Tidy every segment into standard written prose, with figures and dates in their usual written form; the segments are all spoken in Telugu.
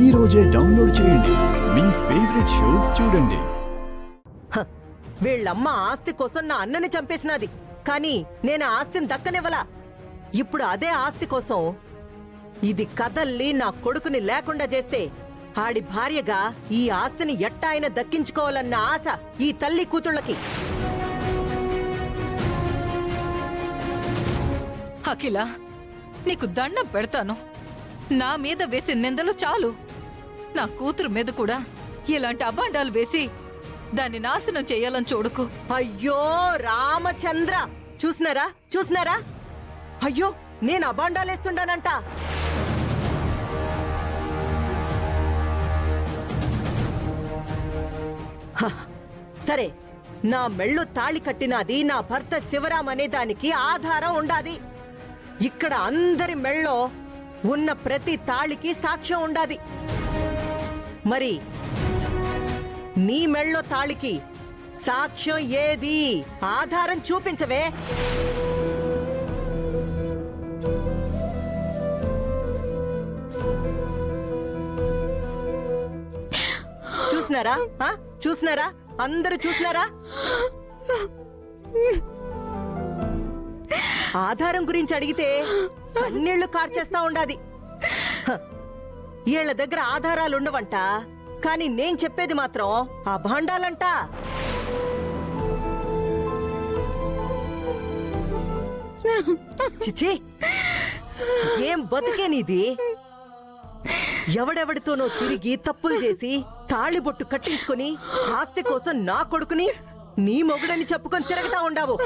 ఈ రోజే డౌన్లోడ్ చేయండి. మీ ఫేవరెట్ షోస్ చూడండి. వీళ్ళమ్మ ఆస్తి కోసం నా అన్నని చంపేసినది, కానీ నేను ఆస్తిని దక్కనివ్వలా. ఇప్పుడు అదే ఆస్తి కోసం ఇది కదల్లి నా కొడుకుని లేకుండా చేస్తే ఆడి భార్యగా ఈ ఆస్తిని ఎట్టా ఆయన దక్కించుకోవాలన్న ఆశ ఈ తల్లి కూతుళ్ళకి. అఖిల, నీకు దండం పెడతాను. నా మీద వేసే నిందలు చాలు. నా కూతురు మీద కూడా ఇలాంటి అబాండాలు వేసి దాన్ని నాశనం చెయ్యాలని చూడకు. అయ్యో రామచంద్ర, చూసినారా చూసినారా? అయ్యో, నేను అబాండాలేస్తుండానంట. సరే, నా మెళ్ళు తాళి కట్టినది నా భర్త శివరాం అనే దానికి ఆధారం ఉండాది. ఇక్కడ అందరి మెళ్ళో ఉన్న ప్రతి తాళికి సాక్ష్యం ఉండాది. మరి నీ మెళ్ళో తాళికి సాక్ష్యం ఏది? ఆధారం చూపించవే. చూసినారా? చూసినారా? అందరూ చూసినారా? ఆధారం గురించి అడిగితే కన్నీళ్లు కార్చేస్తా ఉండాది. వీళ్ళ దగ్గర ఆధారాలుండవంట, కానీ నేను చెప్పేది మాత్రం అభాండాలంట. చిచి, ఏం బతుకే నీది? ఎవడెవడితోనో తిరిగి తప్పులు చేసి తాళిబొట్టు కట్టించుకొని ఆస్తి కోసం నా కొడుకుని నీ మొగుడని చెప్పుకొని తిరగతా ఉండావు.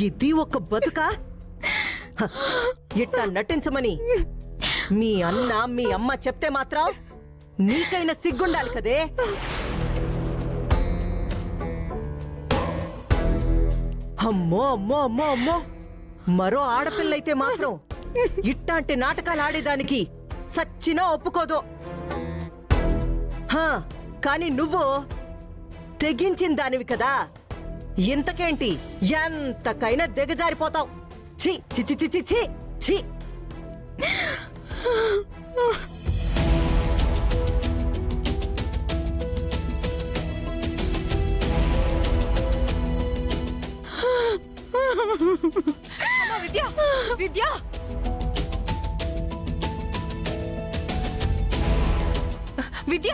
ఇది ఒక బతుకా? ఇట్టా నటించమని మీ అన్న మీ అమ్మ చెప్తే మాత్రం నీకైనా సిగ్గుండాలి కదే. అమ్మో అమ్మో అమ్మో అమ్మో, మరో ఆడపిల్లైతే మాత్రం ఇట్టాంటి నాటకాలు ఆడేదానికి సచ్చినా ఒప్పుకోదు. కానీ నువ్వు తెగించిన దానివి కదా, ఇంతకేంటి ఎంతకైనా దిగజారిపోతావు. ఛీ చి చి చి చి ఛీ. విద్య, విద్య, విద్య,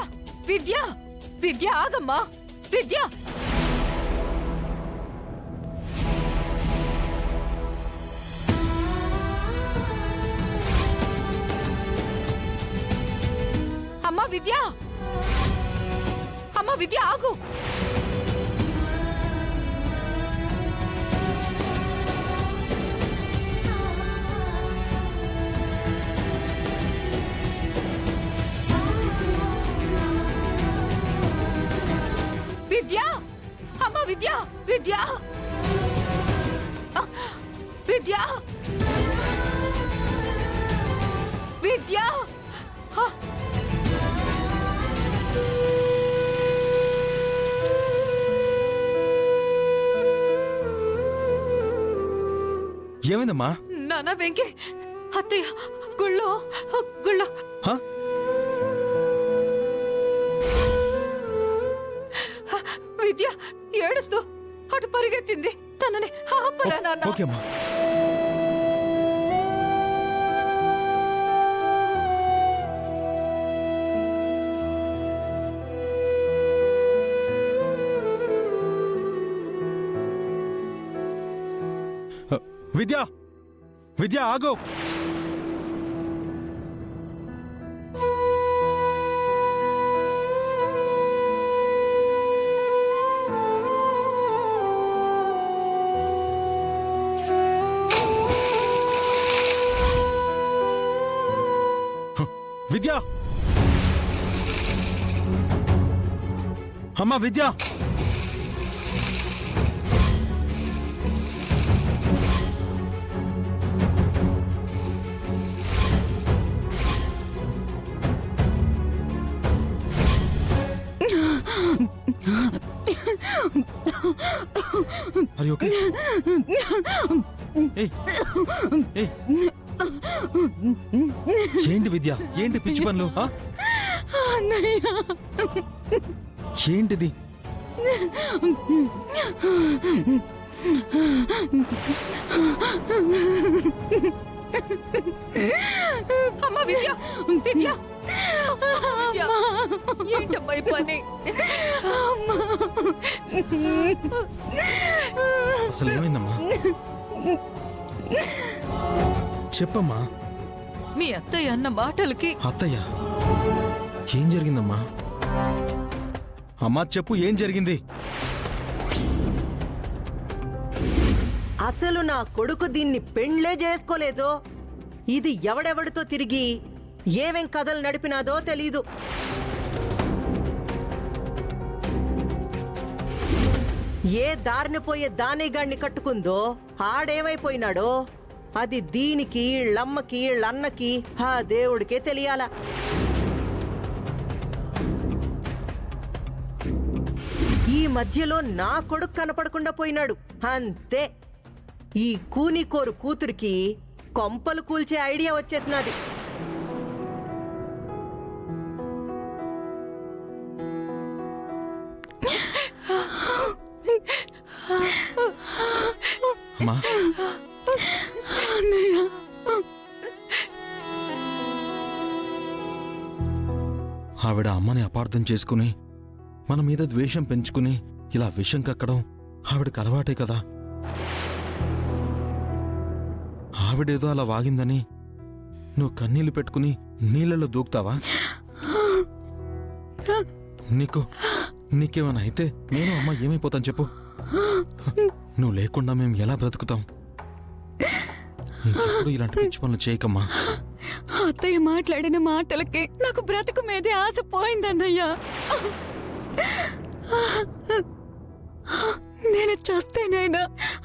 విద్య, విద్య, ఆగమ్మా. విద్య, అమ్మా విద్య, అమ్మా విద్య, ఆగు. విద్య, అమ్మా విద్య, విద్య, విద్య, విద్య. ఏమైందమ్మా? నానా వెంకీ, అత్తయ్య గుళ్ళో గుళ్ళో విద్య ఏడుస్తూ అటు పరిగెత్తింది. తనని ఆపరా నాన్న. ఓకే అమ్మా. విద్య, విద్య, ఆగు. విద్య, అమ్మా విద్య. Are you okay? ఏయ్, ఏయ్. ఏంటి విద్య, ఏంటి పిచ్చి పనులు ఆ? ఏంటిది? అమ్మ విద్య, విద్య, విద్య, ఏంటమ్మా ఈ పని? అసలు ఏమైందమ్మా? చెప్పమ్మా. మీ అత్తయ్య అన్న మాటలకి అత్తయ్య, ఏం జరిగిందమ్మా? అమ్మా చెప్పు, ఏం జరిగింది? అసలు నా కొడుకు దీన్ని పెండ్లే చేసుకోలేదు. ఇది ఎవడెవడితో తిరిగి ఏమేం కథలు నడిపినాదో తెలీదు. ఏ దారిన పోయే దానిగాడిని కట్టుకుందో ఆడేమైపోయినాడో అది దీనికి, ఈళ్ళమ్మకి, ఈళ్ళన్నకి ఆ దేవుడికే తెలియాల. ఈ మధ్యలో నా కొడుకు కనపడకుండా పోయినాడు అంతే. ఈ కూనికోరు కూతురికి కొంపలు కూల్చే ఐడియా వచ్చేసినది. అమ్మా, ఆవిడ అమ్మని అపార్థం చేసుకుని మన మీద ద్వేషం పెంచుకుని ఇలా విషం కక్కడం ఆవిడకి అలవాటే కదా. ఆవిడేదో అలా వాగిందని నువ్వు కన్నీళ్లు పెట్టుకుని నీళ్ళలో దూకుతావా? నీకేమైనా అయితే నేను అమ్మ ఏమైపోతాను చెప్పు. నువ్వు లేకుండా మేము ఎలా బ్రతుకుతాం? ఇంకెప్పుడు ఇలాంటి పిచ్చి పనులు చేయకమ్మా. అత్తయ్య మాట్లాడిన మాటలకి నాకు బ్రతుకు మీదే ఆశ పోయిందన్నయ్యా. నేను చూస్తేనైనా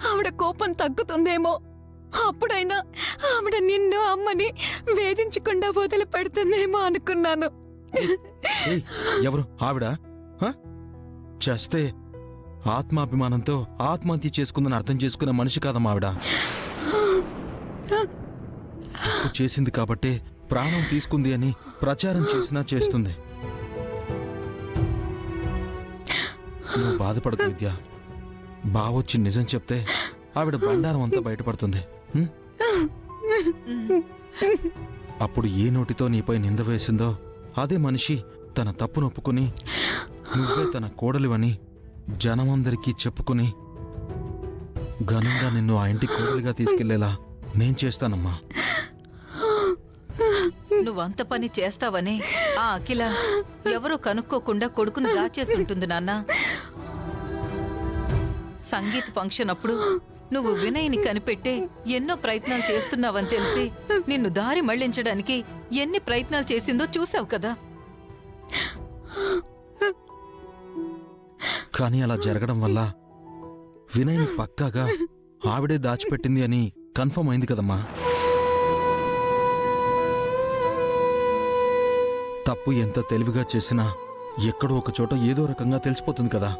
ఆవిడ కోపం తగ్గుతుందేమో, అప్పుడైనా ఆవిడ నిన్ను అమ్మని వేధించకుండా వదిలిపెడుతుందేమో అనుకున్నాను. ఏయ్, ఎవరు ఆవిడ? హ? చేస్తే ఆత్మాభిమానంతో ఆత్మహత్య చేసుకుందని అర్థం చేసుకునే మనిషి కాదమ్మా ఆవిడ. తప్పు చేసింది కాబట్టే ప్రాణం తీసుకుంది అని ప్రచారం చేసినా చేస్తుంది. నువ్వు బాధపడకు విద్య. బావొచ్చి నిజం చెప్తే ఆవిడ బండారం అంతా బయటపడుతుంది. హ్మ్? అప్పుడు ఏ నోటితో నీపై నింద వేసిందో అదే మనిషి తన తప్పును ఒప్పుకుని నువ్వే తన కోడలివని జనమందరికీ చెప్పుకుని ఘనంగా నిన్ను ఆ ఇంటి కోడలిగా తీసుకెళ్లేలా నేను చేస్తానమ్మా. నువ్వంత పని చేస్తావని ఆ అఖిల ఎవరో కనుక్కోకుండా కొడుకును దాచేసి ఉంటుంది నాన్న. సంగీత్ ఫంక్షన్ అప్పుడు నువ్వు వినయ్ని కనిపెట్టే ఎన్నో ప్రయత్నాలు చేస్తున్నావని తెలిసి నిన్ను దారి మళ్లించడానికి ఎన్ని ప్రయత్నాలు చేసిందో చూసావు కదా. కానీ అలా జరగడం వల్ల వినయ్ని పక్కాగా ఆవిడే దాచిపెట్టింది అని కన్ఫర్మ్ అయింది కదమ్మా. తప్పు ఎంత తెలివిగా చేసినా ఎక్కడో ఒక చోట ఏదో రకంగా తెలిసిపోతుంది కదా.